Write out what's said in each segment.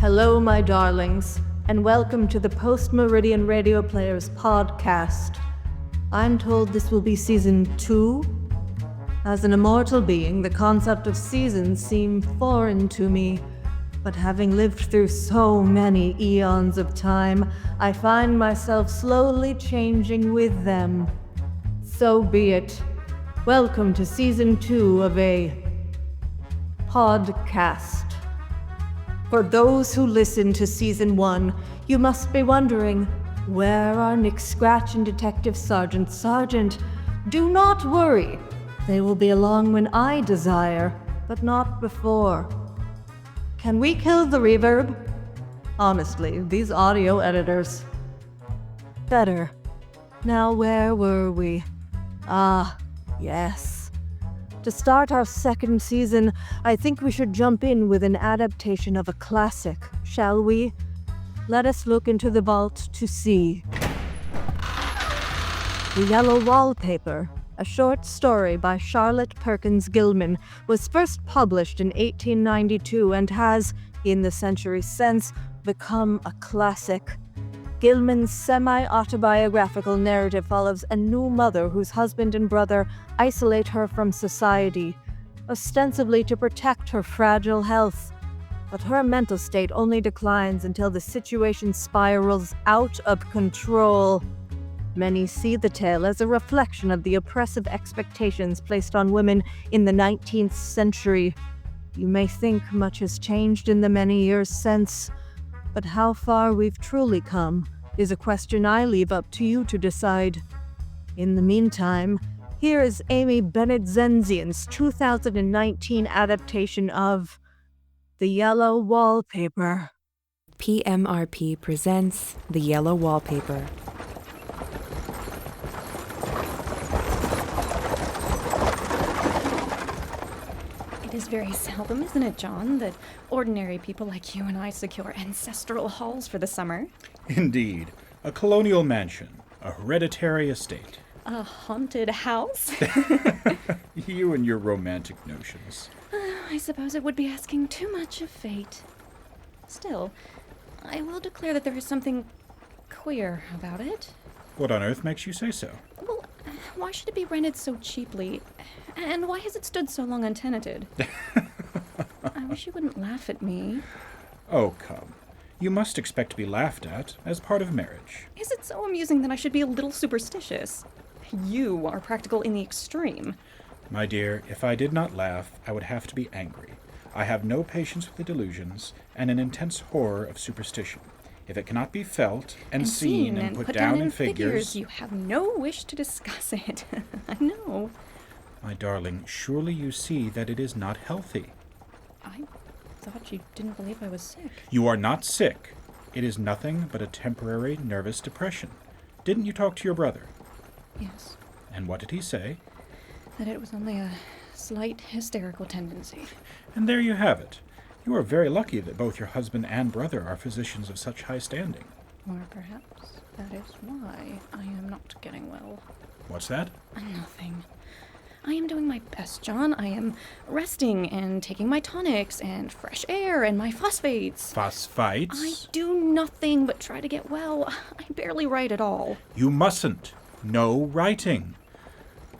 Hello, my darlings, and welcome to the Post Meridian Radio Players podcast. I'm told this will be season 2. As an immortal being, the concept of seasons seem foreign to me, but having lived through so many eons of time, I find myself slowly changing with them. So be it. Welcome to season 2 of a podcast. For those who listened to season 1, you must be wondering, where are Nick Scratch and Detective Sergeant? Sergeant, do not worry. They will be along when I desire, but not before. Can we kill the reverb? Honestly, these audio editors. Better. Now where were we? Yes. To start our second season, I think we should jump in with an adaptation of a classic, shall we? Let us look into the vault to see. The Yellow Wallpaper, a short story by Charlotte Perkins Gilman, was first published in 1892 and has, in the century since, become a classic. Gilman's semi-autobiographical narrative follows a new mother whose husband and brother isolate her from society, ostensibly to protect her fragile health. But her mental state only declines until the situation spirals out of control. Many see the tale as a reflection of the oppressive expectations placed on women in the 19th century. You may think much has changed in the many years since, but how far we've truly come is a question I leave up to you to decide. In the meantime, here is Amy Bennett Zenzian's 2019 adaptation of The Yellow Wallpaper. PMRP presents The Yellow Wallpaper. It is very seldom, isn't it, John, that ordinary people like you and I secure ancestral halls for the summer? Indeed. A colonial mansion. A hereditary estate. A haunted house? You and your romantic notions. I suppose it would be asking too much of fate. Still, I will declare that there is something queer about it. What on earth makes you say so? Well, why should it be rented so cheaply? And why has it stood so long untenanted? I wish you wouldn't laugh at me. Oh, come. You must expect to be laughed at as part of marriage. Is it so amusing that I should be a little superstitious? You are practical in the extreme. My dear, if I did not laugh, I would have to be angry. I have no patience with the delusions and an intense horror of superstition. If it cannot be felt and seen and put down in figures, you have no wish to discuss it. I know. My darling, surely you see that it is not healthy. I thought you didn't believe I was sick. You are not sick. It is nothing but a temporary nervous depression. Didn't you talk to your brother? Yes. And what did he say? That it was only a slight hysterical tendency. And there you have it. You are very lucky that both your husband and brother are physicians of such high standing. Or perhaps that is why I am not getting well. What's that? Nothing. I am doing my best, John. I am resting and taking my tonics and fresh air and my phosphates. Phosphites? I do nothing but try to get well. I barely write at all. You mustn't. No writing.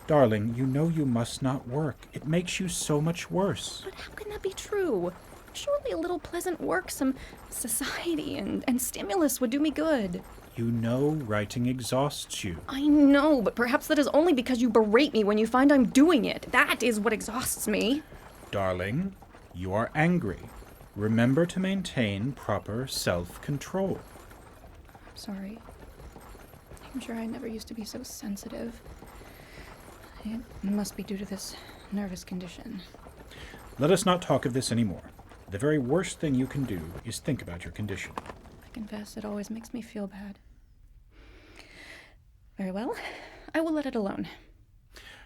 Darling, you know you must not work. It makes you so much worse. But how can that be true? Surely a little pleasant work, some society and stimulus would do me good. You know writing exhausts you. I know, but perhaps that is only because you berate me when you find I'm doing it. That is what exhausts me. Darling, you are angry. Remember to maintain proper self-control. I'm sorry. I'm sure I never used to be so sensitive. It must be due to this nervous condition. Let us not talk of this anymore. The very worst thing you can do is think about your condition. I confess it always makes me feel bad. Very well. I will let it alone.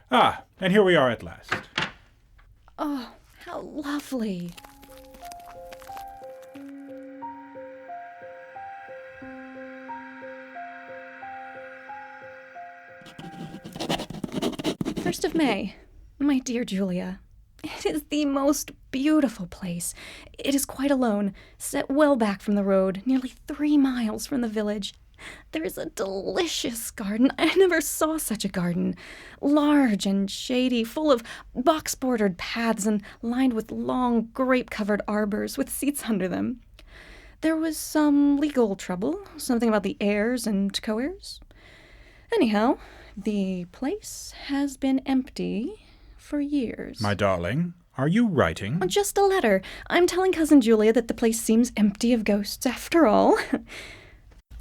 Ah, and here we are at last. Oh, how lovely. First of May. My dear Julia, It is the most beautiful place. It is quite alone, set well back from the road, nearly 3 miles from the village. There is a delicious garden. I never saw such a garden. Large and shady, full of box-bordered paths and lined with long, grape-covered arbors with seats under them. There was some legal trouble, something about the heirs and co-heirs. Anyhow, the place has been empty for years. My darling, are you writing? Just a letter. I'm telling Cousin Julia that the place seems empty of ghosts after all.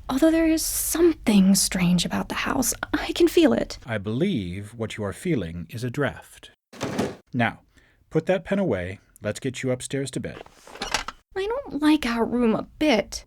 Although there is something strange about the house. I can feel it. I believe what you are feeling is a draft. Now, put that pen away. Let's get you upstairs to bed. I don't like our room a bit.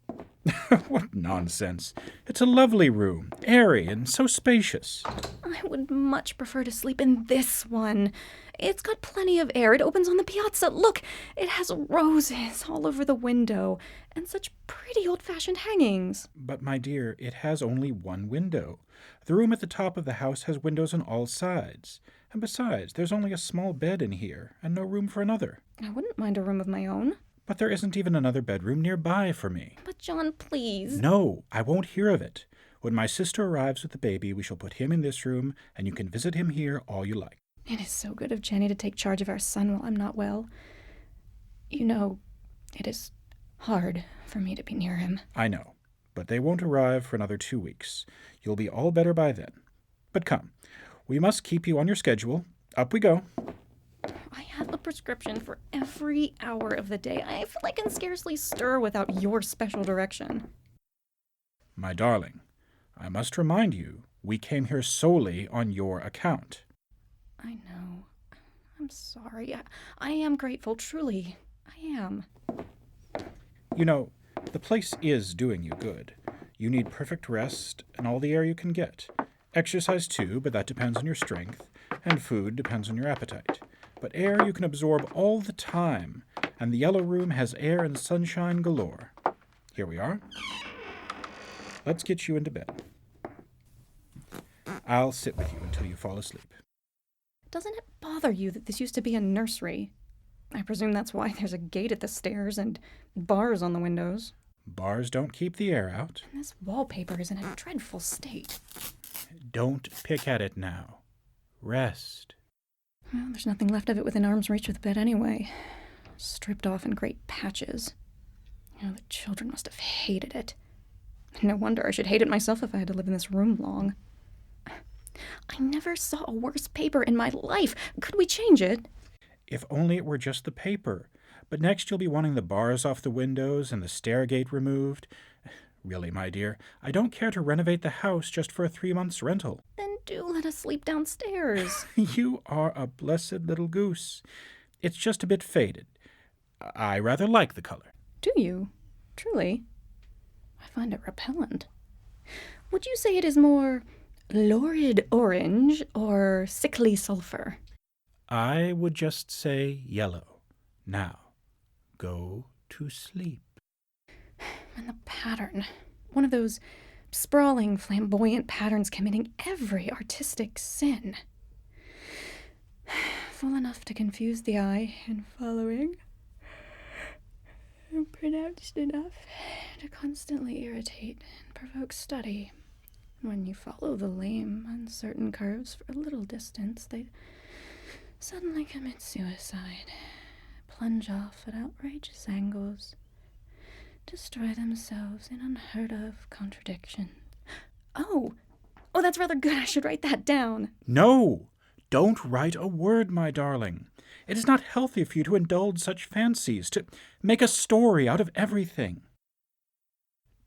What nonsense. It's a lovely room, airy and so spacious. I would much prefer to sleep in this one. It's got plenty of air. It opens on the piazza. Look, it has roses all over the window and such pretty old-fashioned hangings. But, my dear, it has only one window. The room at the top of the house has windows on all sides. And besides, there's only a small bed in here and no room for another. I wouldn't mind a room of my own. But there isn't even another bedroom nearby for me. But John, please. No, I won't hear of it. When my sister arrives with the baby, we shall put him in this room, and you can visit him here all you like. It is so good of Jenny to take charge of our son while I'm not well. You know, it is hard for me to be near him. I know, but they won't arrive for another 2 weeks. You'll be all better by then. But come, we must keep you on your schedule. Up we go. I have a prescription for every hour of the day. I feel I can scarcely stir without your special direction. My darling, I must remind you, we came here solely on your account. I know. I'm sorry. I am grateful, truly. I am. You know, the place is doing you good. You need perfect rest and all the air you can get. Exercise too, but that depends on your strength, and food depends on your appetite. But air you can absorb all the time, and the yellow room has air and sunshine galore. Here we are. Let's get you into bed. I'll sit with you until you fall asleep. Doesn't it bother you that this used to be a nursery? I presume that's why there's a gate at the stairs and bars on the windows. Bars don't keep the air out. And this wallpaper is in a dreadful state. Don't pick at it now. Rest. Well, there's nothing left of it within arm's reach of the bed anyway. Stripped off in great patches. You know, the children must have hated it. No wonder I should hate it myself if I had to live in this room long. I never saw a worse paper in my life. Could we change it? If only it were just the paper. But next you'll be wanting the bars off the windows and the stair gate removed. Really, my dear, I don't care to renovate the house just for a 3 months rental. Then do let us sleep downstairs. You are a blessed little goose. It's just a bit faded. I rather like the color. Do you? Truly? I find it repellent. Would you say it is more lurid orange or sickly sulfur? I would just say yellow. Now, go to sleep. And the pattern. One of those sprawling, flamboyant patterns committing every artistic sin. Full enough to confuse the eye in following. And pronounced enough to constantly irritate and provoke study. When you follow the lame, uncertain curves for a little distance, they suddenly commit suicide, plunge off at outrageous angles, destroy themselves in unheard-of contradictions. Oh, that's rather good. I should write that down. No! Don't write a word, my darling. It is not healthy for you to indulge such fancies, to make a story out of everything.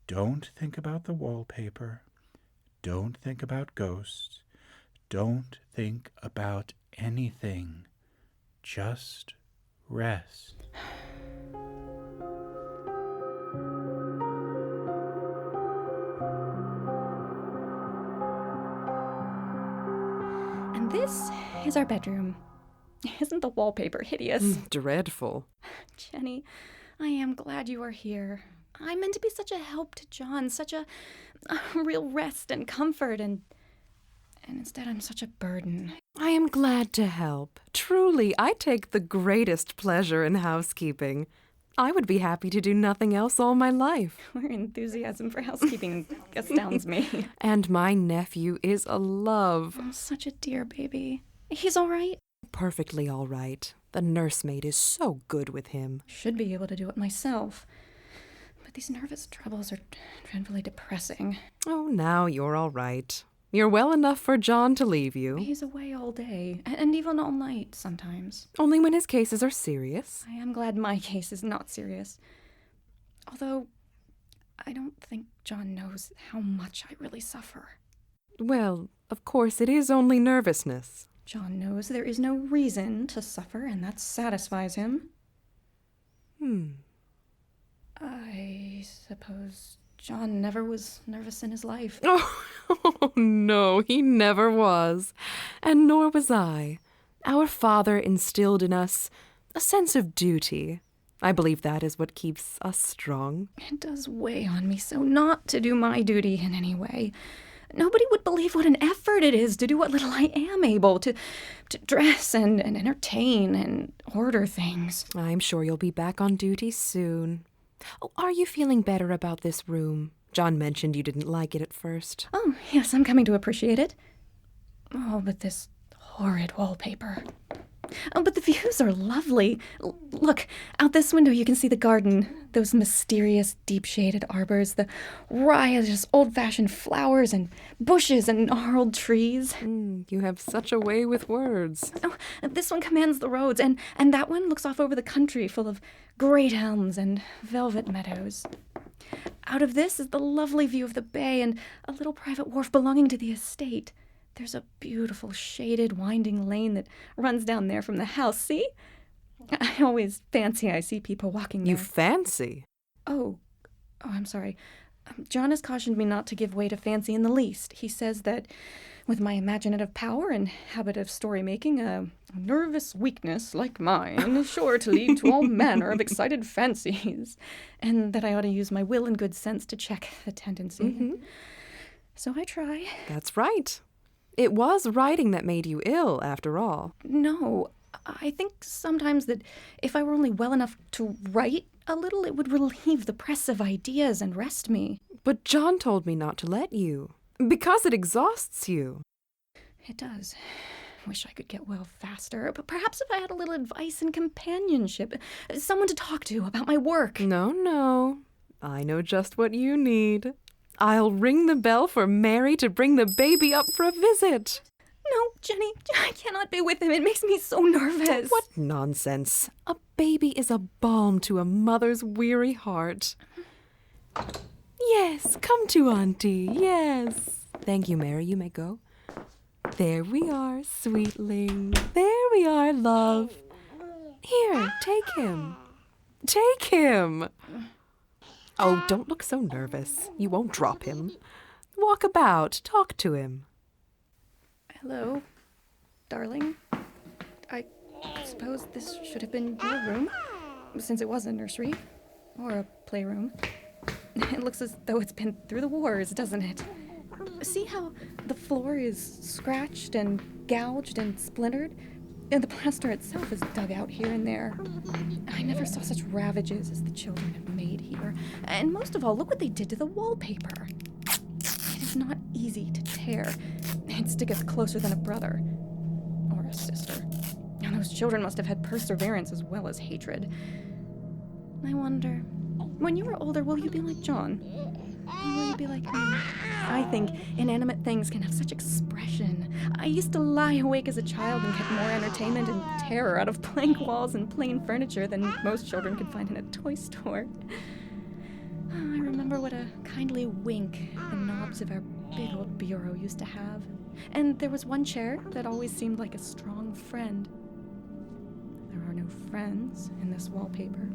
Don't think about the wallpaper. Don't think about ghosts. Don't think about anything. Just rest. And this is our bedroom. Isn't the wallpaper hideous? Dreadful. Jenny, I am glad you are here. I meant to be such a help to John, such a real rest and comfort, and instead I'm such a burden. I am glad to help. Truly, I take the greatest pleasure in housekeeping. I would be happy to do nothing else all my life. Your enthusiasm for housekeeping astounds me. And my nephew is a love. Oh, such a dear baby. He's all right. Perfectly all right. The nursemaid is so good with him. Should be able to do it myself. But these nervous troubles are dreadfully depressing. Oh, now you're all right. You're well enough for John to leave you. He's away all day, and even all night sometimes. Only when his cases are serious. I am glad my case is not serious. Although, I don't think John knows how much I really suffer. Well, of course, it is only nervousness. John knows there is no reason to suffer, and that satisfies him. I suppose John never was nervous in his life. Oh, no, he never was. And nor was I. Our father instilled in us a sense of duty. I believe that is what keeps us strong. It does weigh on me so not to do my duty in any way. Nobody would believe what an effort it is to do what little I am able to dress and entertain and order things. I'm sure you'll be back on duty soon. Oh, are you feeling better about this room? John mentioned you didn't like it at first. Oh, yes, I'm coming to appreciate it. Oh, but this horrid wallpaper. Oh, but the views are lovely. Look, out this window you can see the garden. Those mysterious, deep-shaded arbors, the riotous, old-fashioned flowers and bushes and gnarled trees. You have such a way with words. Oh, this one commands the roads, and that one looks off over the country full of great elms and velvet meadows. Out of this is the lovely view of the bay and a little private wharf belonging to the estate. There's a beautiful, shaded, winding lane that runs down there from the house, see? I always fancy I see people walking there. You fancy? Oh, I'm sorry. John has cautioned me not to give way to fancy in the least. He says that with my imaginative power and habit of story-making, a nervous weakness like mine is sure to lead to all manner of excited fancies, and that I ought to use my will and good sense to check the tendency. So I try. That's right. It was writing that made you ill, after all. No, I think sometimes that if I were only well enough to write a little, it would relieve the press of ideas and rest me. But John told me not to let you, because it exhausts you. It does. Wish I could get well faster, but perhaps if I had a little advice and companionship, someone to talk to about my work. No. I know just what you need. I'll ring the bell for Mary to bring the baby up for a visit. No, Jenny, I cannot be with him. It makes me so nervous. What nonsense. A baby is a balm to a mother's weary heart. Yes, come to Auntie, yes. Thank you, Mary, you may go. There we are, sweetling. There we are, love. Here, take him. Take him. Oh, don't look so nervous. You won't drop him. Walk about, talk to him. Hello, darling. I suppose this should have been your room, since it was a nursery, or a playroom. It looks as though it's been through the wars, doesn't it? See how the floor is scratched and gouged and splintered? And the plaster itself is dug out here and there. I never saw such ravages as the children have made here. And most of all, look what they did to the wallpaper. It is not easy to tear. It sticketh closer than a brother. Or a sister. And those children must have had perseverance as well as hatred. I wonder, when you are older, will you be like John? Or will you be like me? I think inanimate things can have such expression. I used to lie awake as a child and get more entertainment and terror out of blank walls and plain furniture than most children could find in a toy store. I remember what a kindly wink the knobs of our big old bureau used to have. And there was one chair that always seemed like a strong friend. There are no friends in this wallpaper.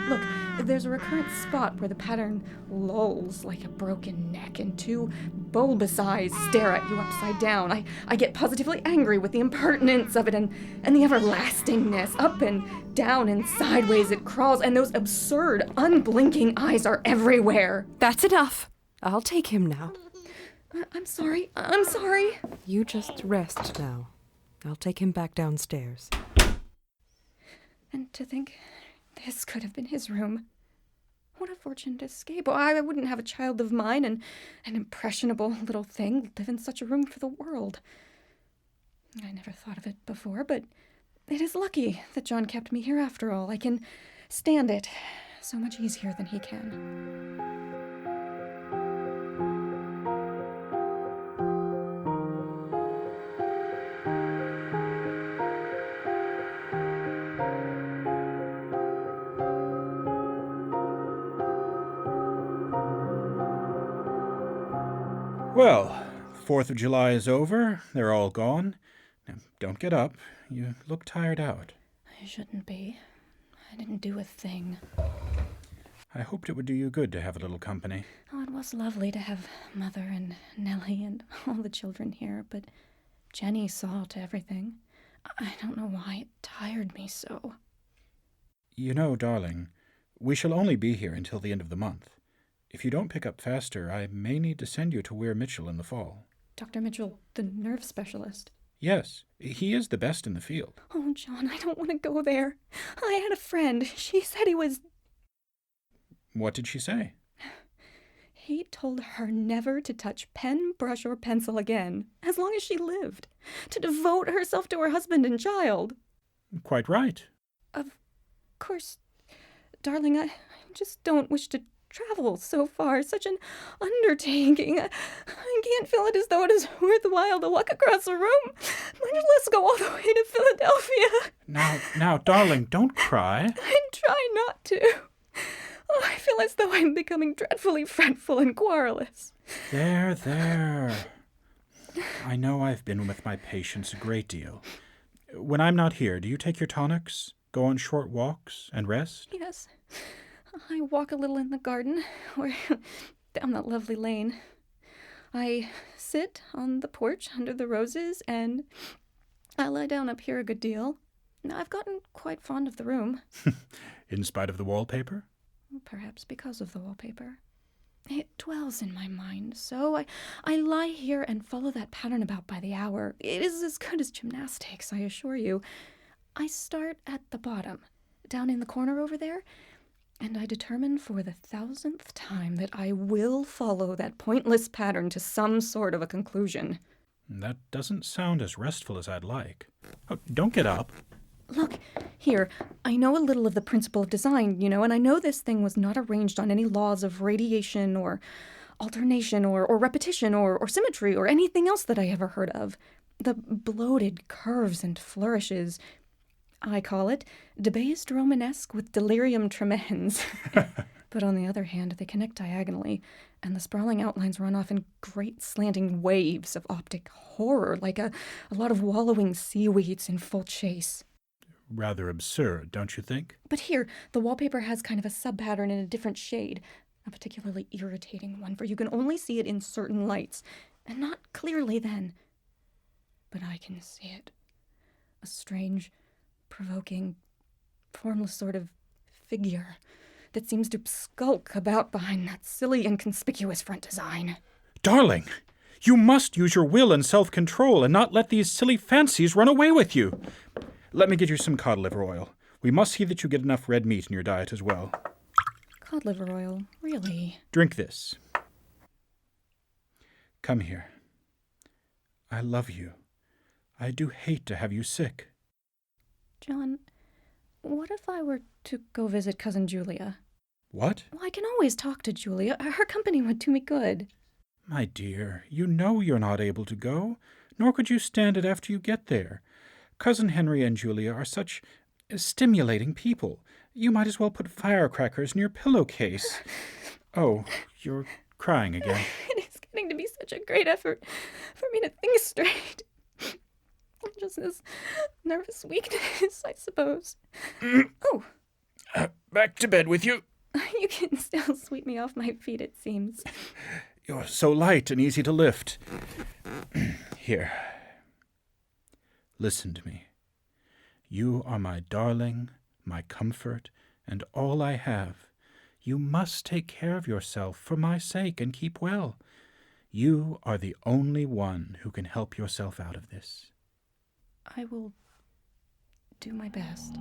Look, there's a recurrent spot where the pattern lolls like a broken neck and two bulbous eyes stare at you upside down. I get positively angry with the impertinence of it and the everlastingness. Up and down and sideways it crawls, and those absurd, unblinking eyes are everywhere. That's enough. I'll take him now. I'm sorry. I'm sorry. You just rest now. I'll take him back downstairs. And to think this could have been his room. What a fortunate escape. Oh, I wouldn't have a child of mine, and an impressionable little thing, live in such a room for the world. I never thought of it before, but it is lucky that John kept me here after all. I can stand it so much easier than he can. Well, 4th of July is over. They're all gone. Now, don't get up. You look tired out. I shouldn't be. I didn't do a thing. I hoped it would do you good to have a little company. Oh, it was lovely to have Mother and Nellie and all the children here, but Jenny saw to everything. I don't know why it tired me so. You know, darling, we shall only be here until the end of the month. If you don't pick up faster, I may need to send you to Weir Mitchell in the fall. Dr. Mitchell, the nerve specialist. Yes, he is the best in the field. Oh, John, I don't want to go there. I had a friend. She said he was... What did she say? He told her never to touch pen, brush, or pencil again, as long as she lived. To devote herself to her husband and child. Quite right. Of course, darling, I just don't wish to travel so far. Such an undertaking. I can't feel it as though it is worthwhile to walk across the room, much less go all the way to Philadelphia. Now, darling, don't cry. I try not to. Oh, I feel as though I'm becoming dreadfully fretful and querulous. There. I know I've been with my patients a great deal. When I'm not here, do you take your tonics, go on short walks, and rest? Yes. I walk a little in the garden, or down that lovely lane. I sit on the porch under the roses, and I lie down up here a good deal. I've gotten quite fond of the room. In spite of the wallpaper? Perhaps because of the wallpaper. It dwells in my mind, so I lie here and follow that pattern about by the hour. It is as good as gymnastics, I assure you. I start at the bottom, down in the corner over there, and I determine for the 1000th time that I will follow that pointless pattern to some sort of a conclusion. That doesn't sound as restful as I'd like. Oh, don't get up. Look, here, I know a little of the principle of design, and I know this thing was not arranged on any laws of radiation or alternation or repetition or symmetry or anything else that I ever heard of. The bloated curves and flourishes, I call it, debased Romanesque with delirium tremens. But on the other hand, they connect diagonally, and the sprawling outlines run off in great slanting waves of optic horror, like a lot of wallowing seaweeds in full chase. Rather absurd, don't you think? But here, the wallpaper has kind of a sub-pattern in a different shade, a particularly irritating one, for you can only see it in certain lights, and not clearly then. But I can see it. A strange, provoking, formless sort of figure that seems to skulk about behind that silly and conspicuous front design. Darling, you must use your will and self-control and not let these silly fancies run away with you. Let me get you some cod liver oil. We must see that you get enough red meat in your diet as well. Cod liver oil, really? Drink this. Come here. I love you. I do hate to have you sick. John, what if I were to go visit Cousin Julia? What? Well, I can always talk to Julia. Her company would do me good. My dear, you know you're not able to go, nor could you stand it after you get there. Cousin Henry and Julia are such stimulating people. You might as well put firecrackers in your pillowcase. Oh, you're crying again. It is getting to be such a great effort for me to think straight. Just this nervous weakness, I suppose. Oh. Back to bed with you. You can still sweep me off my feet, it seems. You're so light and easy to lift. Here. Listen to me. You are my darling, my comfort, and all I have. You must take care of yourself for my sake and keep well. You are the only one who can help yourself out of this. I will do my best.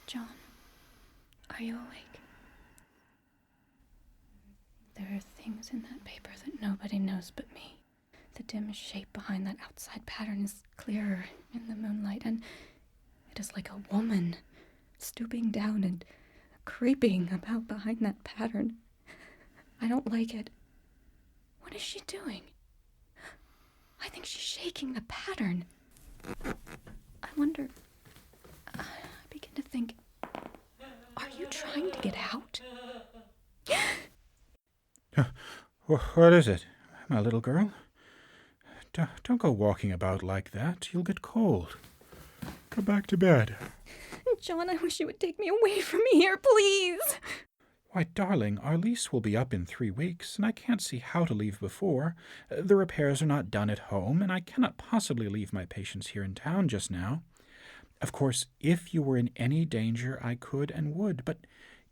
John, are you awake? There are things in that paper that nobody knows but me. The dim shape behind that outside pattern is clearer in the moonlight, and it is like a woman stooping down and creeping about behind that pattern. I don't like it. What is she doing? I think she's shaking the pattern. I wonder... I begin to think, are you trying to get out? What is it, my little girl? Don't go walking about like that. You'll get cold. Go back to bed. John, I wish you would take me away from here, please. Why, darling, our lease will be up in 3 weeks, and I can't see how to leave before. The repairs are not done at home, and I cannot possibly leave my patients here in town just now. Of course, if you were in any danger, I could and would, but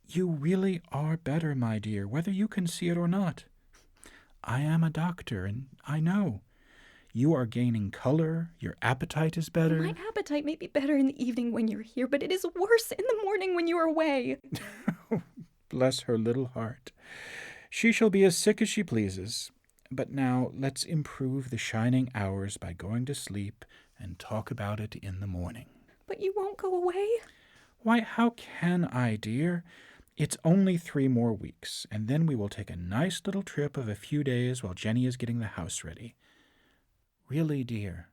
you really are better, my dear, whether you can see it or not. I am a doctor, and I know. You are gaining color, your appetite is better. My appetite may be better in the evening when you're here, but it is worse in the morning when you are away. Bless her little heart. She shall be as sick as she pleases. But now let's improve the shining hours by going to sleep and talk about it in the morning. But you won't go away? Why, how can I, dear? It's only 3 more weeks, and then we will take a nice little trip of a few days while Jenny is getting the house ready. Really, dear,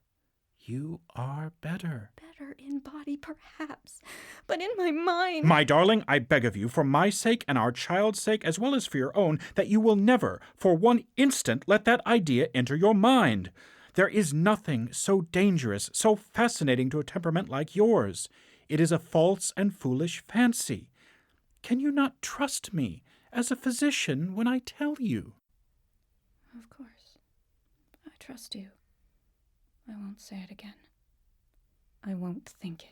you are better. Better in body, perhaps, but in my mind... My darling, I beg of you, for my sake and our child's sake, as well as for your own, that you will never, for 1 instant, let that idea enter your mind. There is nothing so dangerous, so fascinating to a temperament like yours. It is a false and foolish fancy. Can you not trust me as a physician when I tell you? Of course. I trust you. I won't say it again. I won't think it.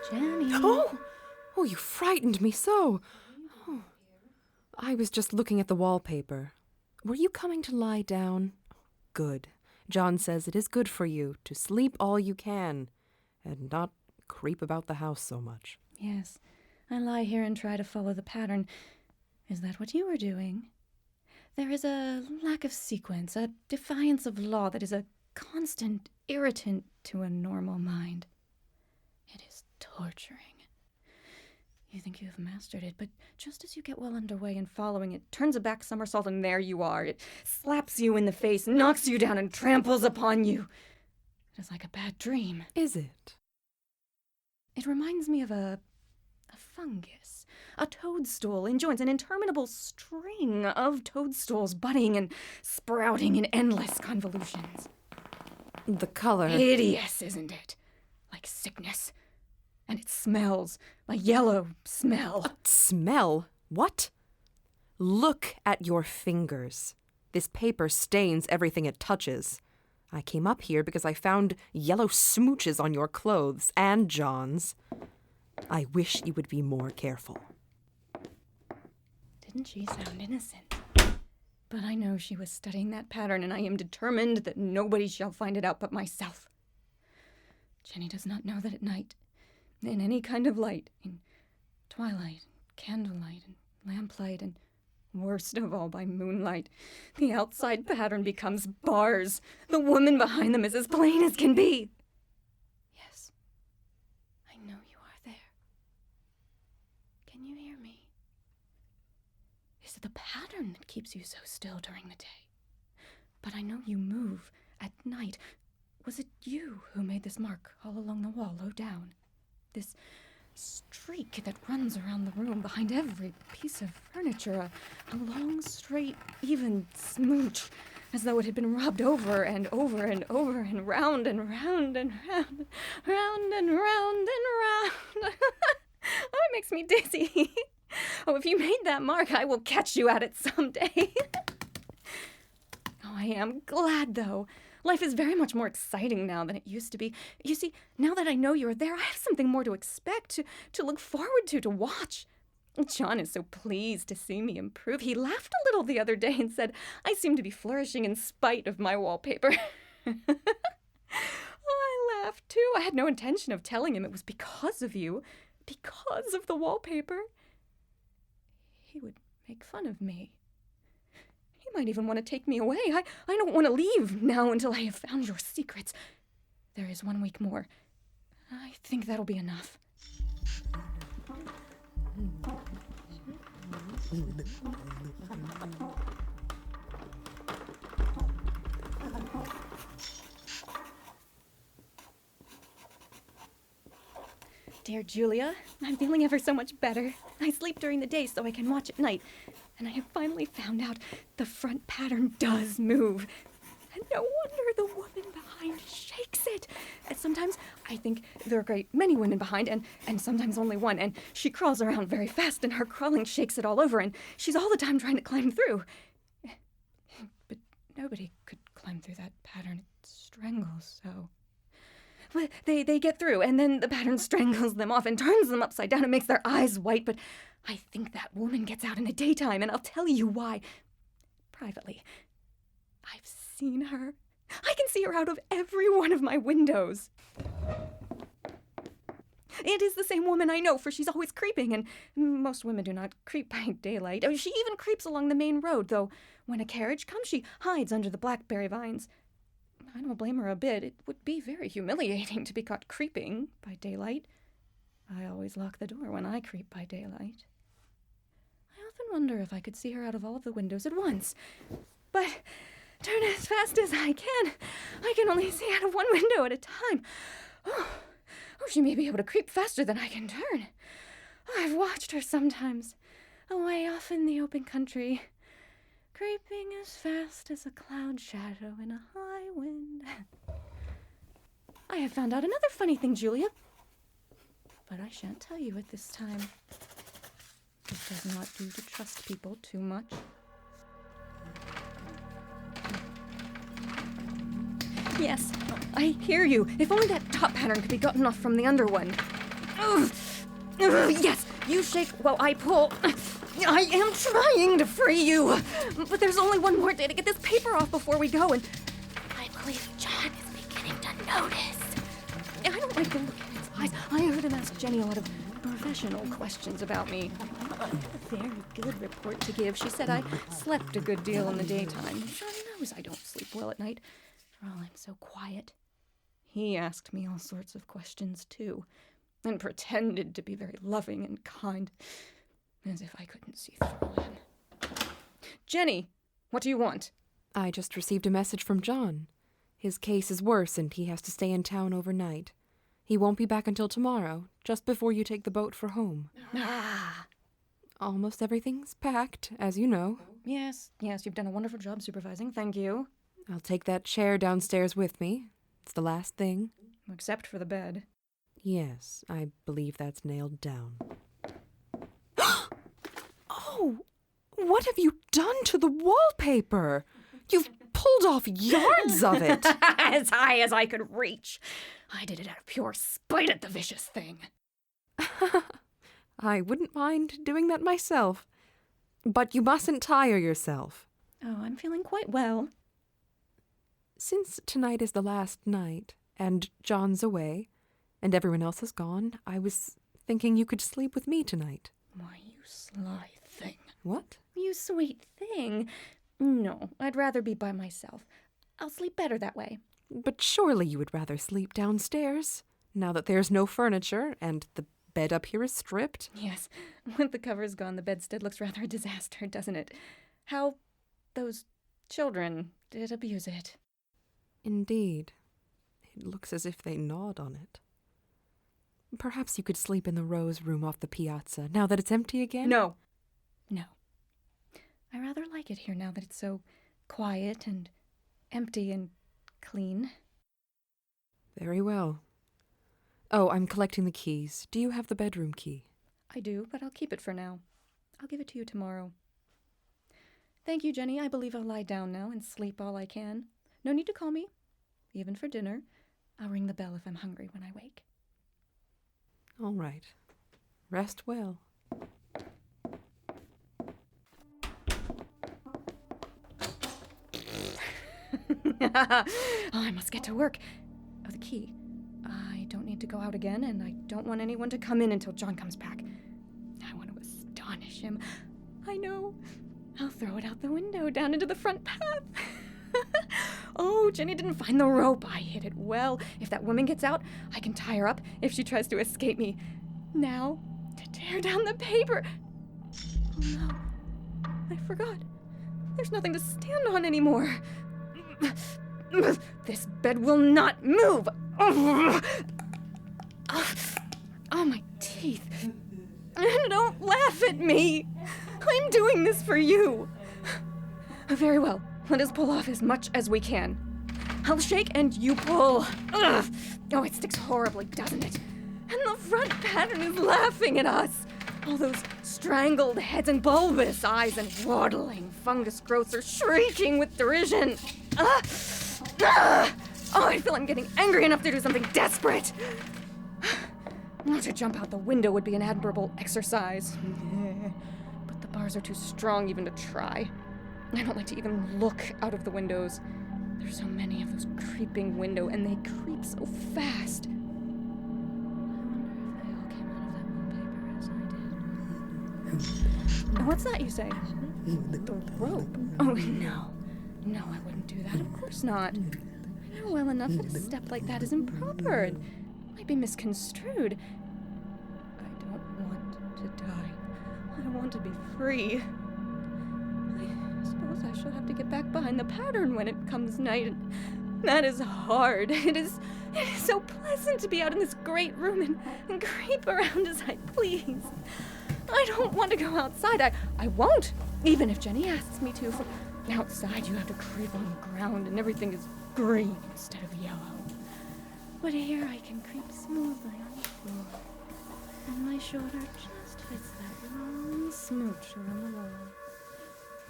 Jenny. Oh, you frightened me so. Oh, I was just looking at the wallpaper. Were you coming to lie down? Good. John says it is good for you to sleep all you can and not creep about the house so much. Yes, I lie here and try to follow the pattern. Is that what you were doing? There is a lack of sequence, a defiance of law that is a constant irritant to a normal mind. It is torturing. You think you have mastered it, but just as you get well underway in following it, turns a back somersault and there you are. It slaps you in the face, knocks you down, and tramples upon you. It is like a bad dream. Is it? It reminds me of a fungus, a toadstool in joints, an interminable string of toadstools budding and sprouting in endless convolutions. The color... Hideous, isn't it? Like sickness. And it smells, a yellow smell. Smell? What? Look at your fingers. This paper stains everything it touches. I came up here because I found yellow smooches on your clothes and John's. I wish you would be more careful. Didn't she sound innocent? But I know she was studying that pattern, and I am determined that nobody shall find it out but myself. Jenny does not know that at night, in any kind of light, in twilight, candlelight, and lamplight, and worst of all by moonlight, the outside pattern becomes bars. The woman behind them is as plain as can be. Yes, I know you are there. Can you hear me? Is it the pattern that keeps you so still during the day? But I know you move at night. Was it you who made this mark all along the wall low down? This streak that runs around the room behind every piece of furniture, a long, straight, even smooch, as though it had been rubbed over and over and over and round and round and round, round and round and round. Oh, it makes me dizzy. Oh, if you made that mark, I will catch you at it someday. Oh, I am glad, though. Life is very much more exciting now than it used to be. You see, now that I know you're there, I have something more to expect, to look forward to watch. John is so pleased to see me improve. He laughed a little the other day and said I seem to be flourishing in spite of my wallpaper. I laughed too. I had no intention of telling him it was because of you, because of the wallpaper. He would make fun of me. He might even want to take me away. I don't want to leave now until I have found your secrets. There is 1 week more. I think that'll be enough. Dear Julia, I'm feeling ever so much better. I sleep during the day so I can watch at night. And I have finally found out the front pattern does move. And no wonder the woman behind shakes it. And sometimes I think there are a great many women behind, and sometimes only one. And she crawls around very fast, and her crawling shakes it all over, and she's all the time trying to climb through. But nobody could climb through that pattern. It strangles so. But they get through, and then the pattern strangles them off and turns them upside down and makes their eyes white. But I think that woman gets out in the daytime, and I'll tell you why. Privately. I've seen her. I can see her out of every one of my windows. It is the same woman I know, for she's always creeping, and most women do not creep by daylight. Oh, she even creeps along the main road, though when a carriage comes, she hides under the blackberry vines. I don't blame her a bit. It would be very humiliating to be caught creeping by daylight. I always lock the door when I creep by daylight. I often wonder if I could see her out of all of the windows at once. But turn as fast as I can only see out of one window at a time. Oh, she may be able to creep faster than I can turn. I've watched her sometimes, away off in the open country, creeping as fast as a cloud shadow in a high wind. I have found out another funny thing, Julia. But I shan't tell you at this time. It does not do to trust people too much. Yes, I hear you. If only that top pattern could be gotten off from the under one. Ugh. Ugh, yes, you shake while I pull. I am trying to free you. But there's only one more day to get this paper off before we go, and I believe John is beginning to notice. I don't like the look in his eyes. I heard him ask Jenny a lot of professional questions about me. A very good report to give. She said I slept a good deal in the daytime. John knows I don't sleep well at night. For all I'm so quiet. He asked me all sorts of questions, too, and pretended to be very loving and kind, as if I couldn't see through him. Jenny, what do you want? I just received a message from John. His case is worse and he has to stay in town overnight. He won't be back until tomorrow, just before you take the boat for home. Ah. Almost everything's packed, as you know. Yes, you've done a wonderful job supervising. Thank you. I'll take that chair downstairs with me. It's the last thing. Except for the bed. Yes, I believe that's nailed down. Oh! What have you done to the wallpaper? You've pulled off yards of it. As high as I could reach. I did it out of pure spite at the vicious thing. I wouldn't mind doing that myself. But you mustn't tire yourself. Oh, I'm feeling quite well. Since tonight is the last night, and John's away, and everyone else has gone, I was thinking you could sleep with me tonight. Why, you sly thing. What? You sweet thing. No, I'd rather be by myself. I'll sleep better that way. But surely you would rather sleep downstairs, now that there's no furniture, and the bed up here is stripped. Yes, with the covers gone, the bedstead looks rather a disaster, doesn't it? How those children did abuse it. Indeed. It looks as if they gnawed on it. Perhaps you could sleep in the Rose room off the piazza, now that it's empty again? No. I rather like it here now that it's so quiet and empty and clean. Very well. Oh, I'm collecting the keys. Do you have the bedroom key? I do, but I'll keep it for now. I'll give it to you tomorrow. Thank you, Jenny. I believe I'll lie down now and sleep all I can. No need to call me, even for dinner. I'll ring the bell if I'm hungry when I wake. All right. Rest well. Oh, I must get to work. Oh, the key. I don't need to go out again, and I don't want anyone to come in until John comes back. I want to astonish him. I know. I'll throw it out the window down into the front path. Oh, Jenny didn't find the rope. I hid it well. If that woman gets out, I can tie her up if she tries to escape me. Now, to tear down the paper. Oh no, I forgot. There's nothing to stand on anymore. This bed will not move. Oh, my teeth. Don't laugh at me. I'm doing this for you. Very well. Let us pull off as much as we can. I'll shake and you pull. Ugh. Oh, it sticks horribly, doesn't it? And the front pattern is laughing at us. All those strangled heads and bulbous eyes and waddling fungus growths are shrieking with derision. Oh, I feel I'm getting angry enough to do something desperate. Not to jump out the window would be an admirable exercise. But the bars are too strong even to try. I don't like to even look out of the windows. There's so many of those creeping windows, and they creep so fast. I wonder if they all came out of that wallpaper as I did. What's that you say? The rope? Oh, no. No, I wouldn't do that. Of course not. I know well enough that a step like that is improper. It might be misconstrued. I don't want to die. I want to be free. I suppose I shall have to get back behind the pattern when it comes night, and that is hard. It is so pleasant to be out in this great room and creep around as I please. I don't want to go outside. I won't, even if Jenny asks me to. For outside you have to creep on the ground and everything is green instead of yellow. But here I can creep smoothly on the floor, and my shoulder just fits that long smooch around the wall.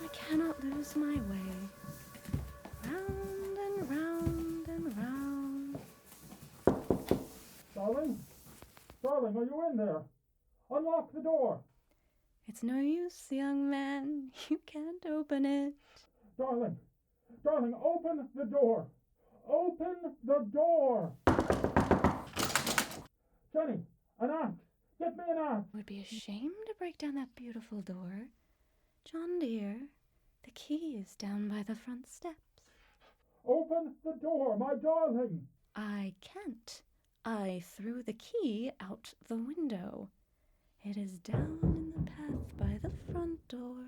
I cannot lose my way. Round and round and round. Darling? Darling, are you in there? Unlock the door. It's no use, young man. You can't open it. Darling, darling, open the door. Open the door. Jenny, an axe. Get me an axe. It would be a shame to break down that beautiful door. John dear, the key is down by the front steps. Open the door, my darling. I can't. I threw the key out the window. It is down in the path by the front door.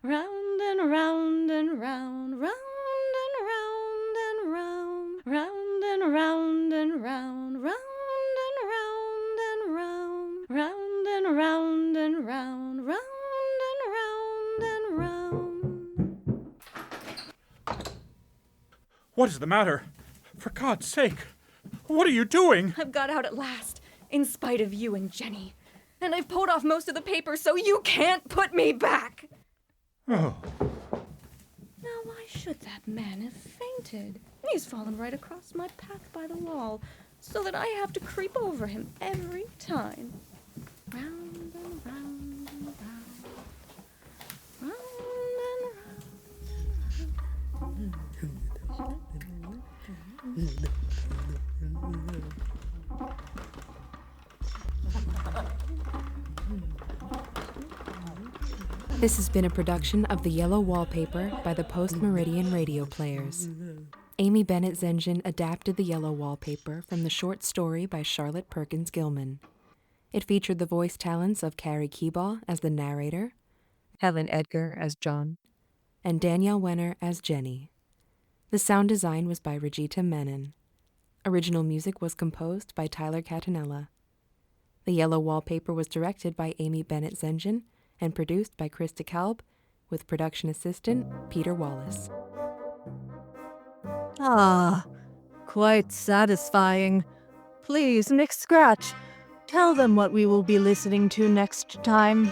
Round and round and round, round and round and round, round and round and round, round and round and round, round and round and round, round and round and round. What is the matter? For God's sake, what are you doing? I've got out at last, in spite of you and Jenny. And I've pulled off most of the paper so you can't put me back. Oh. Now, why should that man have fainted? He's fallen right across my path by the wall, so that I have to creep over him every time. Round and round and round. Round and round. This has been a production of The Yellow Wallpaper by the Post Meridian Radio Players. Amy Bennett Zengin adapted The Yellow Wallpaper from the short story by Charlotte Perkins Gilman. It featured the voice talents of Carrie Keebaugh as the narrator, Helen Edgar as John. and Danielle Wenner as Jenny. The sound design was by Regita Menon. Original music was composed by Tyler Catanella. The Yellow Wallpaper was directed by Amy Bennett Zengin and produced by Chris DeKalb, with production assistant Peter Wallace. Ah, quite satisfying. Please, Nick Scratch, Tell them what we will be listening to next time.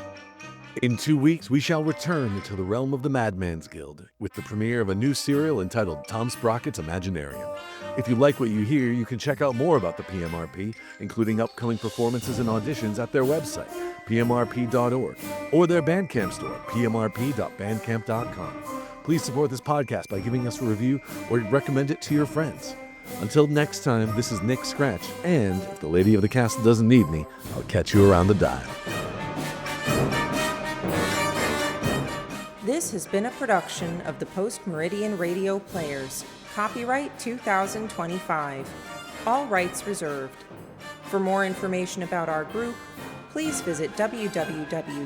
In 2 weeks, we shall return into the realm of the Madman's Guild with the premiere of a new serial entitled Tom Sprocket's Imaginarium. If you like what you hear, you can check out more about the PMRP, including upcoming performances and auditions at their website, pmrp.org, or their Bandcamp store, pmrp.bandcamp.com. Please support this podcast by giving us a review or recommend it to your friends. Until next time, this is Nick Scratch, and if the Lady of the Castle doesn't need me, I'll catch you around the dial. This has been a production of the Post Meridian Radio Players. Copyright 2025. All rights reserved. For more information about our group, please visit www.pmrp.org.